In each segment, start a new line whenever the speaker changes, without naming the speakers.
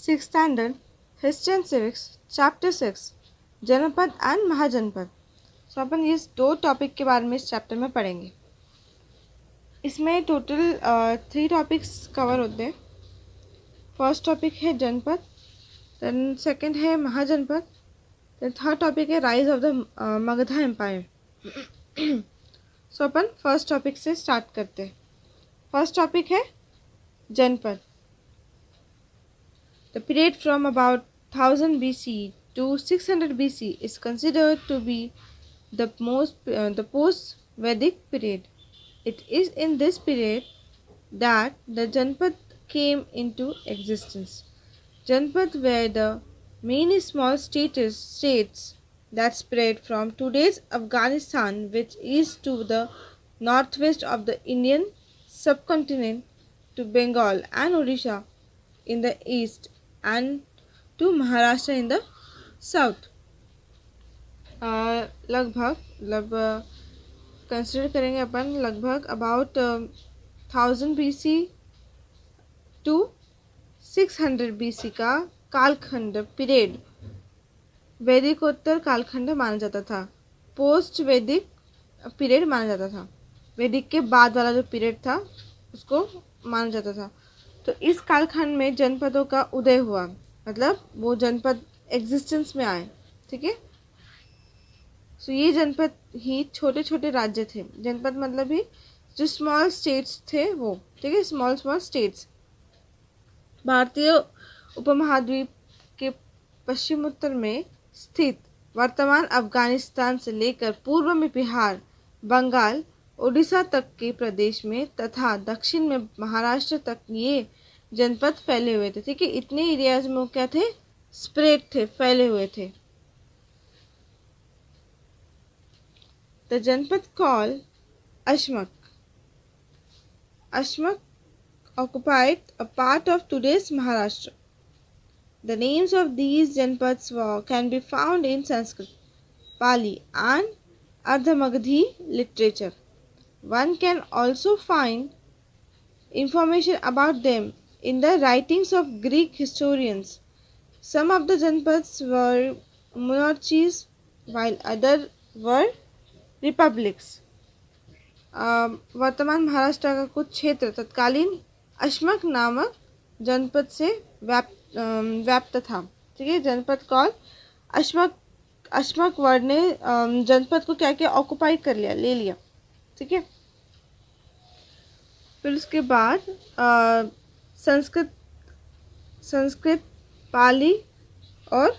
Sixth Standard, History and Civics, Chapter 6, जनपद and महाजनपद। सो अपन इस दो टॉपिक के बारे में इस चैप्टर में पढ़ेंगे। इसमें टोटल 3 टॉपिक्स कवर होते हैं। फर्स्ट टॉपिक है जनपद, देन सेकंड है महाजनपद, देन थर्ड टॉपिक है rise of the Magadha empire. So अपन फर्स्ट टॉपिक से स्टार्ट करते हैं। फर्स्ट टॉपिक है जनपद। The period from about 1000 BC to 600 BC is considered to be the post-Vedic period. It is in this period that the Janpad came into existence. Janpad were the many small states that spread from today's Afghanistan, which is to the northwest of the Indian subcontinent, to Bengal and Odisha in the east, and to Maharashtra in the south. लगभग consider करेंगे अपन लगभग about 1000 BC to 600 BC का कालखंड period वैदिकोत्तर कालखंड माना जाता था। Post वैदिक पीरियड माना जाता था। वैदिक के बाद वाला जो पीरियड था उसको माना जाता था। तो इस कालखंड में जनपदों का उदय हुआ, मतलब वो जनपद एग्जिस्टेंस में आए। ठीक है। सो ये जनपद ही छोटे छोटे राज्य थे। जनपद मतलब ही जो स्मॉल स्टेट्स थे वो। ठीक है, स्मॉल स्टेट्स। भारतीय उपमहाद्वीप के पश्चिमोत्तर में स्थित वर्तमान अफगानिस्तान से लेकर पूर्व में बिहार, बंगाल, उड़ीसा तक के प्रदेश में तथा दक्षिण में महाराष्ट्र तक ये जनपद फैले हुए थे। ठीक है, इतने एरियाज में क्या थे, स्प्रेड थे, फैले हुए थे। द जनपद call अशमक occupied a part of today's Maharashtra. The names of these janpads can be found in Sanskrit, Pali and Ardhamagadhi literature. One can also find information about them in the writings of Greek historians. Some of the janpads were monarchies while others were republics. वर्तमान महाराष्ट्र का कुछ क्षेत्र तत्कालीन अशमक नामक जनपद से व्याप्त था। ठीक है, जनपद कॉल अशमक वर्ड ने जनपद को क्या किया, ऑक्युपाई कर लिया, ले लिया। ठीक है। फिर उसके बाद संस्कृत, पाली और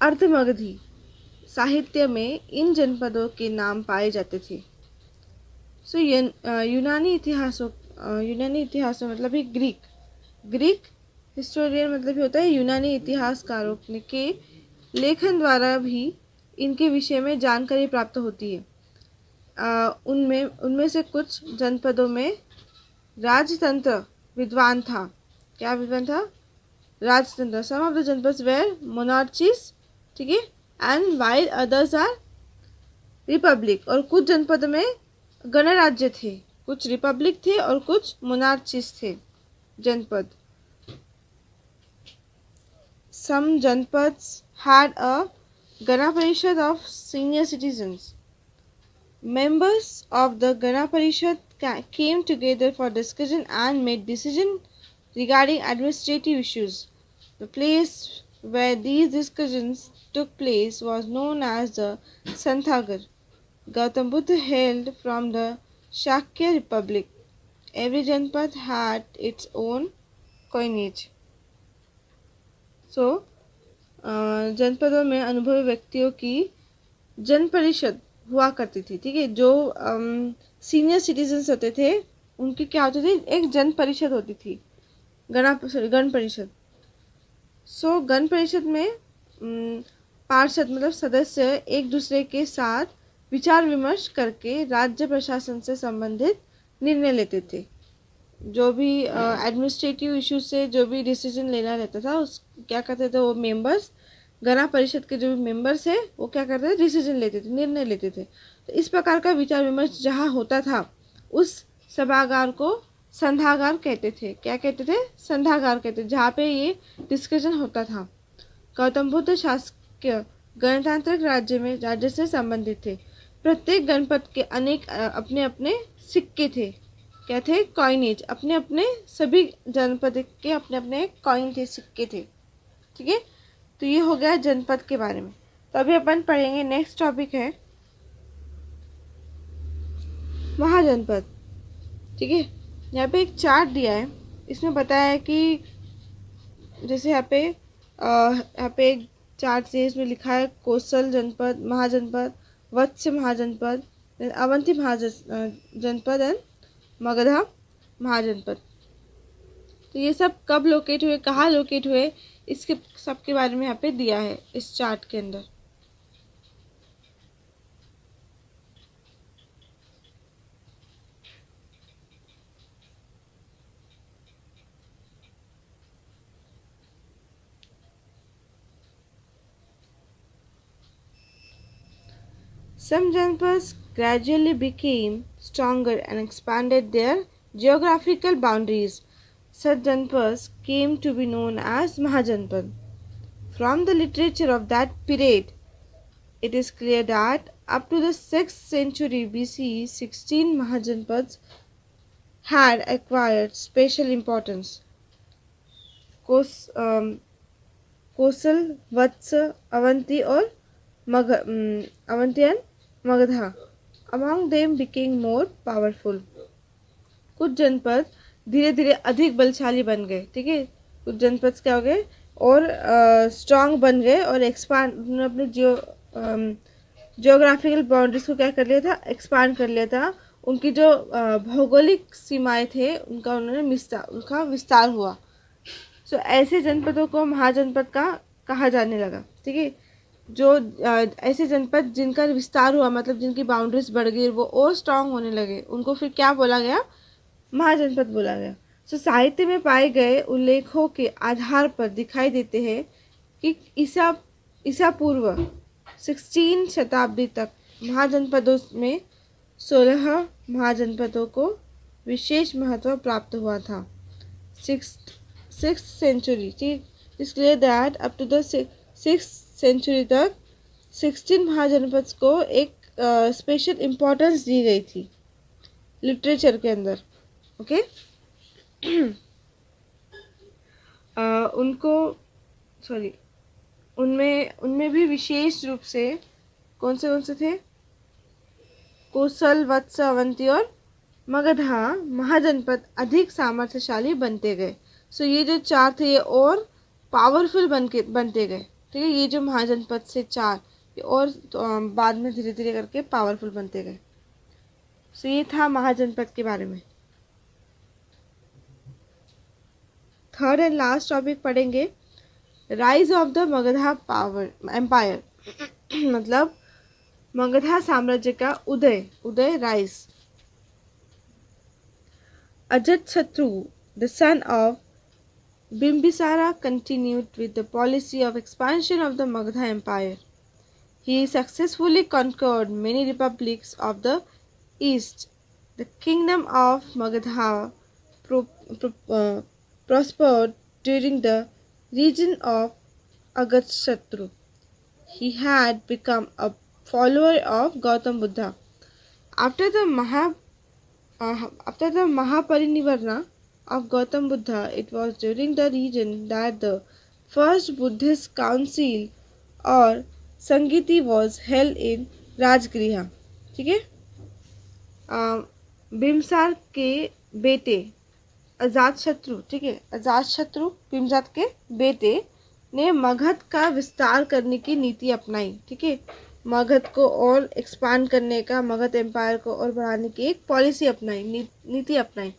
अर्धमगधी साहित्य में इन जनपदों के नाम पाए जाते थे। सो यूनानी इतिहास में मतलब ही ग्रीक हिस्टोरियन मतलब ही होता है यूनानी इतिहासकारों के लेखन द्वारा भी इनके विषय में जानकारी प्राप्त होती है। उनमें से कुछ जनपदों में राजतंत्र विद्वान था। क्या विद्वान था? राजतंत्र। Some of the janapadas were monarchies. ठीक है, and while others are republic. और कुछ जनपद में गणराज्य थे, कुछ रिपब्लिक थे और कुछ मोनार्चीज थे जनपद। सम janapads had a Gana Parishad of senior citizens. Members of the Gana Parishad came together for discussion and made decisions regarding administrative issues. The place where these discussions took place was known as the Santhagar. Gautam Buddha hailed from the Shakya Republic. Every Janpad had its own coinage. So, जनपदों में अनुभवी व्यक्तियों की जन परिषद हुआ करती थी। ठीक है, जो सीनियर सिटीजन्स होते थे उनकी क्या होती थी, एक जन परिषद होती थी, गण परिषद। सो गण परिषद में पार्षद मतलब सदस्य एक दूसरे के साथ विचार विमर्श करके राज्य प्रशासन से संबंधित निर्णय लेते थे। जो भी एडमिनिस्ट्रेटिव इश्यूज से जो भी डिसीजन लेना रहता था उस क्या करते थे वो मेंबर्स, गणा परिषद के जो भी मेंबर्स है वो क्या करते थे, डिसीजन लेते थे, निर्णय लेते थे। तो इस प्रकार का विचार विमर्श जहाँ होता था उस सभागार को संधागार कहते थे। क्या कहते थे? संधागार कहते थे, जहाँ पे ये डिस्कशन होता था। गौतम बुद्ध शासकीय गणतांत्रिक राज्य से संबंधित थे। प्रत्येक जनपद के अनेक अपने अपने सिक्के थे। क्या थे? कॉइनेज। अपने अपने सभी जनपद के अपने अपने कॉइन थे, सिक्के थे। ठीक है, तो ये हो गया जनपद के बारे में। तो अभी अपन पढ़ेंगे, नेक्स्ट टॉपिक है महाजनपद। ठीक है, यहाँ पे एक चार्ट दिया है, इसमें बताया है कि जैसे यहाँ पे एक चार्ट से इसमें लिखा है कोसल जनपद, महाजनपद, वत्स महाजनपद, अवंती महाजनपद एंड मगधा महाजनपद। तो ये सब कब लोकेट हुए, कहाँ लोकेट हुए, इसके सब के बारे में यहाँ पे दिया है इस चार्ट के अंदर। Some Janpads gradually became stronger and expanded their geographical boundaries. Such Janpads came to be known as Mahajanpad. From the literature of that period, it is clear that up to the 6th century BCE, 16 Mahajanpads had acquired special importance. Kosal, वत्स, अवंती और Avanti and Magadha among them became more powerful. कुछ जनपद धीरे धीरे अधिक बलशाली बन गए। ठीक है, कुछ जनपद क्या हो गए और स्ट्रांग बन गए और एक्सपांड, उन्होंने अपने जियोग्राफिकल बाउंड्रीज को क्या कर लिया था, एक्सपांड कर लिया था। उनकी जो भौगोलिक सीमाएं थे उनका विस्तार हुआ। सो ऐसे जनपदों को महाजनपद का कहा जाने लगा। ठीक है, जो ऐसे जनपद जिनका विस्तार हुआ, मतलब जिनकी बाउंड्रीज बढ़ गई, वो और स्ट्रांग होने लगे, उनको फिर क्या बोला गया, महाजनपद बोला गया। सो साहित्य में पाए गए उल्लेखों के आधार पर दिखाई देते हैं कि ईसा पूर्व 16 शताब्दी तक महाजनपदों में 16 महाजनपदों को विशेष महत्व प्राप्त हुआ था। सिक्स सेंचुरी, ठीक, it's clear that up to the 6th century तक 16 महाजनपद को एक स्पेशल इम्पोर्टेंस दी गई थी लिटरेचर के अंदर। ओके उनमें भी विशेष रूप से कौन से थे, कोसल, वत्स, अवंती और मगधा महाजनपद अधिक सामर्थ्यशाली बनते गए। सो ये जो चार थे ये और पावरफुल बनते गए। ठीक है, ये जो महाजनपद से चार ये और बाद में धीरे धीरे करके पावरफुल बनते गए। सो ये था महाजनपद के बारे में। थर्ड एंड लास्ट टॉपिक पढ़ेंगे, rise of the Magadha power empire मतलब मगधा साम्राज्य का उदय rise. Ajatashatru, the son of Bimbisara, continued with the policy of expansion of the Magadha Empire. He successfully conquered many republics of the east. The kingdom of Magadha prospered during the reign of Ajatashatru. He had become a follower of Gautam Buddha. After the Mahaparinirvana of Gautam Buddha, it was during the reign that the first Buddhist council or Sangiti was held in Rajgriha. ठीक है, बिम्बसार के बेटे अजातशत्रु, ठीक है, अजातशत्रु बिम्बसार के बेटे ने मगध का विस्तार करने की नीति अपनाई। ठीक है, मगध को और एक्सपांड करने का, मगध एम्पायर को और बढ़ाने की एक पॉलिसी अपनाई, नीति अपनाई।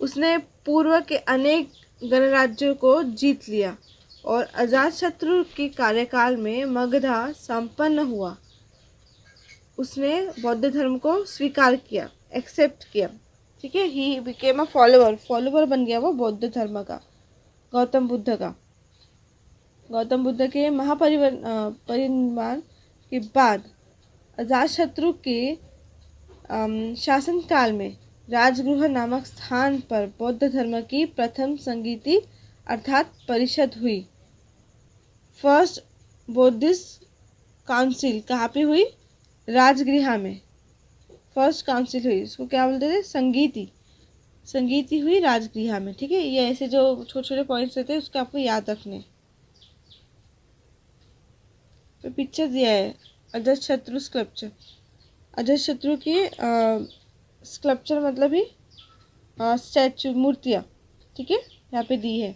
उसने पूर्व के अनेक गणराज्यों को जीत लिया और अजातशत्रु के कार्यकाल में मगधा संपन्न हुआ। उसने बौद्ध धर्म को स्वीकार किया, एक्सेप्ट किया। ठीक है, ही बिकेम अ फॉलोवर बन गया वो बौद्ध धर्म का, गौतम बुद्ध का। गौतम बुद्ध के महापरिनिर्वाण के बाद अजातशत्रु के शासनकाल में राजगृह नामक स्थान पर बौद्ध धर्म की प्रथम संगीति अर्थात परिषद हुई। फर्स्ट बुद्धिस्ट काउंसिल कहाँ पे हुई? राजगृह में फर्स्ट काउंसिल हुई। इसको क्या बोलते थे? संगीति। संगीति हुई राजगृह में। ठीक है, ये ऐसे जो छोटे छोटे पॉइंट्स रहते हैं उसको आपको याद रखने। तो पिक्चर दिया है अजातशत्रु स्कल्पचर। अजातशत्रु की स्कल्पचर मतलब ही स्टैचू, मूर्तियाँ। ठीक है, यहाँ पे दी है।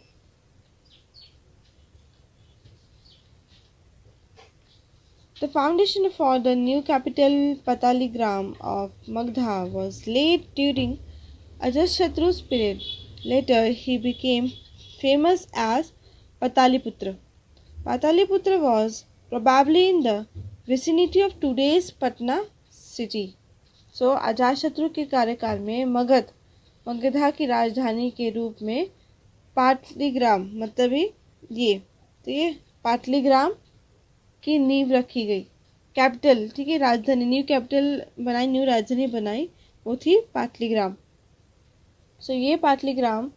The foundation for the new capital Pataligram of Magdha was laid during Ajatashatru's period. Later, he became famous as Pataliputra. Pataliputra was probably in the vicinity of today's Patna city. So, Ajatashatru के कार्यकाल में मगधा की राजधानी के रूप में पाटलीग्राम मतलब ये तो ये पाटलीग्राम की नींव रखी गई। कैपिटल, ठीक है, राजधानी, न्यू कैपिटल बनाई, न्यू राजधानी बनाई, वो थी पाटलीग्राम। सो ये पाटलीग्राम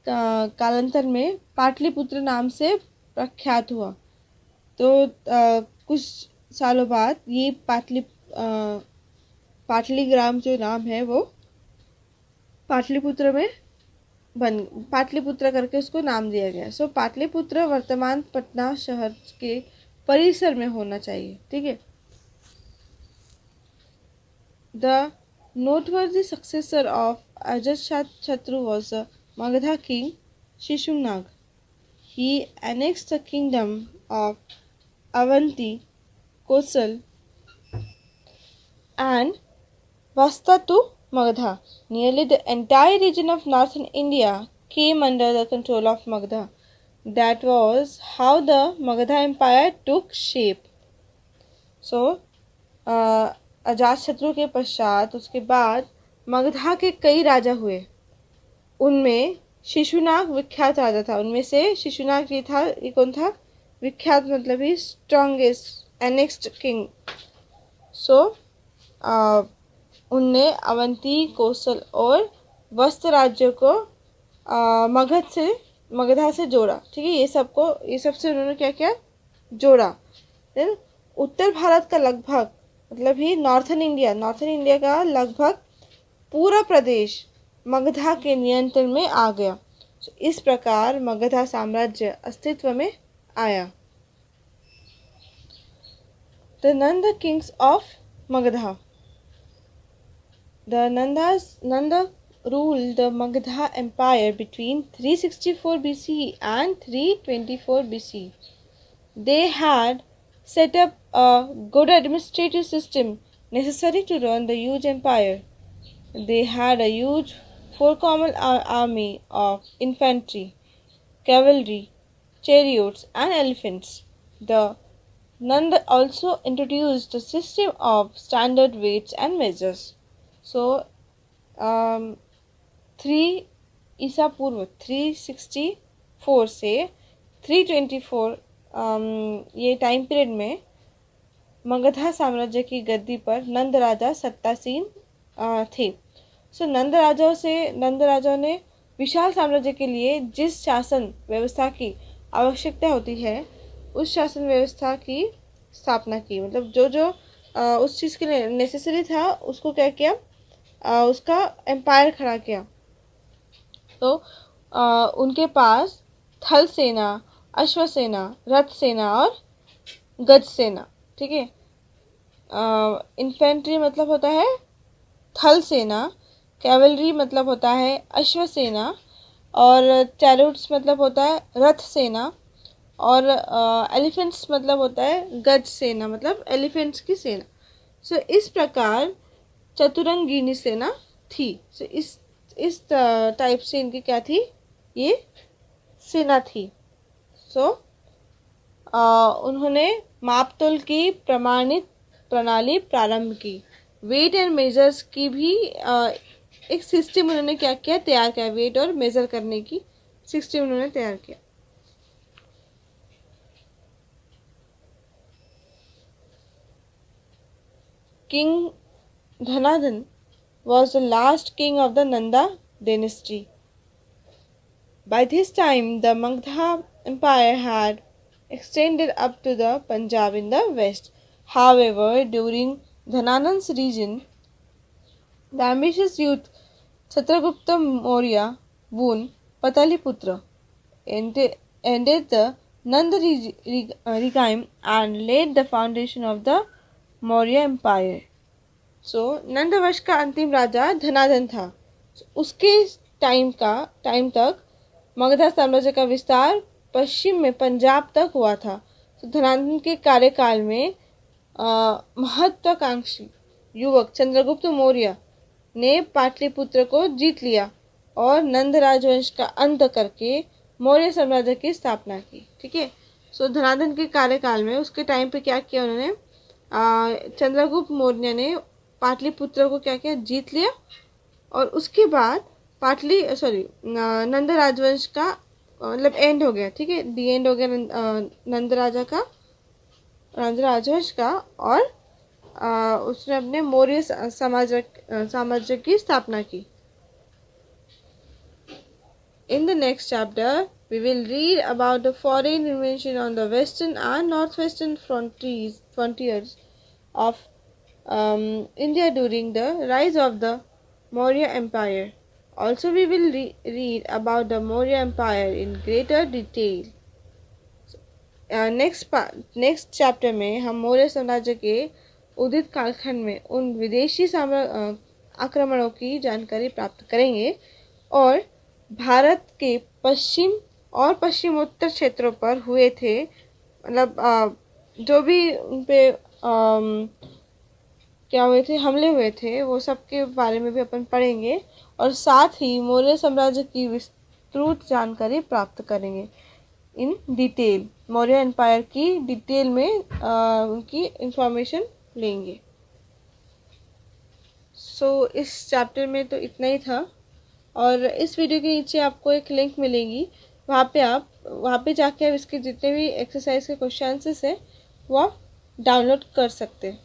कालांतर में पाटलिपुत्र नाम से प्रख्यात हुआ। तो कुछ सालों बाद ये पाटलीग्राम जो नाम है वो पाटलिपुत्र में पाटलिपुत्र करके उसको नाम दिया गया। सो पाटलिपुत्र वर्तमान पटना शहर के परिसर में होना चाहिए। ठीक है। The noteworthy successor of Ajatashatru was the Magadha king Shishunag. He annexed the kingdom of Avanti, Kosal, and Vasta to Magadha. Nearly the entire region of northern India came under the control of Magadha. That was how the Magadha Empire took shape. So, Ajatashatru के पश्चात उसके बाद मगधा के कई राजा हुए। उनमें शिशुनाग विख्यात राजा था। उनमें से शिशुनाग ये था, ये कौन था? विख्यात मतलब ही स्ट्रॉन्गेस्ट एनेक्स्ड किंग। सो उनने अवंती, कोसल और वस्त राज्यों को मगधा से जोड़ा। ठीक है, ये सबसे उन्होंने क्या किया? जोड़ा। देन उत्तर भारत का लगभग मतलब ही नॉर्थर्न इंडिया का लगभग पूरा प्रदेश मगधा के नियंत्रण में आ गया। इस प्रकार मगधा साम्राज्य अस्तित्व में आया। The Nand Kings of Magadha. The Nand ruled the Magadha Empire between 364 BCE and 324 BCE. They had set up a good administrative system necessary to run the huge empire. They had a huge formidable army of infantry, cavalry, chariots, and elephants. The Nanda also introduced a system of standard weights and measures. So, 3 ईसा पूर्व 364 से 324 ये time period में मगधा साम्राज्य की गद्दी पर नंद राजा सत्तासीन थे। सो नंद राजाओं ने विशाल साम्राज्य के लिए जिस शासन व्यवस्था की आवश्यकता होती है उस शासन व्यवस्था की स्थापना की। मतलब जो जो उस चीज़ के लिए नेसेसरी था उसको क्या किया? उसका एम्पायर खड़ा किया। तो उनके पास थल सेना, अश्व सेना, रथ सेना और गज सेना। ठीक है, इन्फेंट्री मतलब होता है थल सेना, कैवलरी मतलब होता है अश्व सेना और चैरियट्स मतलब होता है रथ सेना और एलिफेंट्स मतलब होता है गज सेना, मतलब एलिफेंट्स की सेना। सो इस प्रकार चतुरंगिनी सेना थी। सो इस टाइप से इनकी क्या थी? ये सेना थी। सो उन्होंने मापतोल की प्रमाणित प्रणाली प्रारंभ की। वेट एंड मेजर्स की भी एक सिस्टम उन्होंने क्या किया? तैयार किया। वेट और मेजर करने की सिस्टम उन्होंने तैयार किया। King Dhanananda was the last king of the Nanda dynasty. By this time, the Magadha Empire had extended up to the Punjab in the west. However, during Dhananand's reign, the ambitious youth Chitragupta Maurya Boon Pataliputra ended the Nanda regime and laid the foundation of the Maurya Empire. सो नंदवंश का अंतिम राजा धनाधन था. उसके time तक मगध साम्राज्य का विस्तार पश्चिम में पंजाब तक हुआ था. तो धनाधन के कार्यकाल में महत्वाकांक्षी युवक चंद्रगुप्त मौर्य ने पाटलिपुत्र को जीत लिया और नंद राजवंश का अंत करके मौर्य साम्राज्य की स्थापना की. ठीक है. सो धनाधन के कार्यकाल में उसके टाइम पे क्या किया उन्होंने, चंद्रगुप्त मौर्य ने पाटलिपुत्र को क्या किया, जीत लिया. और उसके बाद नंद राजवंश का मतलब एंड हो गया. ठीक है, दी एंड हो गया नंद राजवंश का. और उसने अपने मौर्य साम्राज्य की स्थापना की. In the next chapter, we will read about the foreign invasion on the western and northwestern frontiers of India during the rise of the Maurya Empire. Also, we will read about the Maurya Empire in greater detail. Next chapter में हम मौर्य साम्राज्य के उदित कालखंड में उन विदेशी आक्रमणों की जानकारी प्राप्त करेंगे और भारत के पश्चिम और पश्चिमोत्तर क्षेत्रों पर हुए थे, मतलब जो भी उन पे क्या हुए थे, हमले हुए थे, वो सब के बारे में भी अपन पढ़ेंगे. और साथ ही मौर्य साम्राज्य की विस्तृत जानकारी प्राप्त करेंगे इन डिटेल. मौर्य एम्पायर की डिटेल में उनकी इंफॉर्मेशन लेंगे. सो इस चैप्टर में तो इतना ही था. और इस वीडियो के नीचे आपको एक लिंक मिलेगी, वहाँ पे जाके आप इसके जितने भी एक्सरसाइज के क्वेश्चन है वो आप डाउनलोड कर सकते हैं.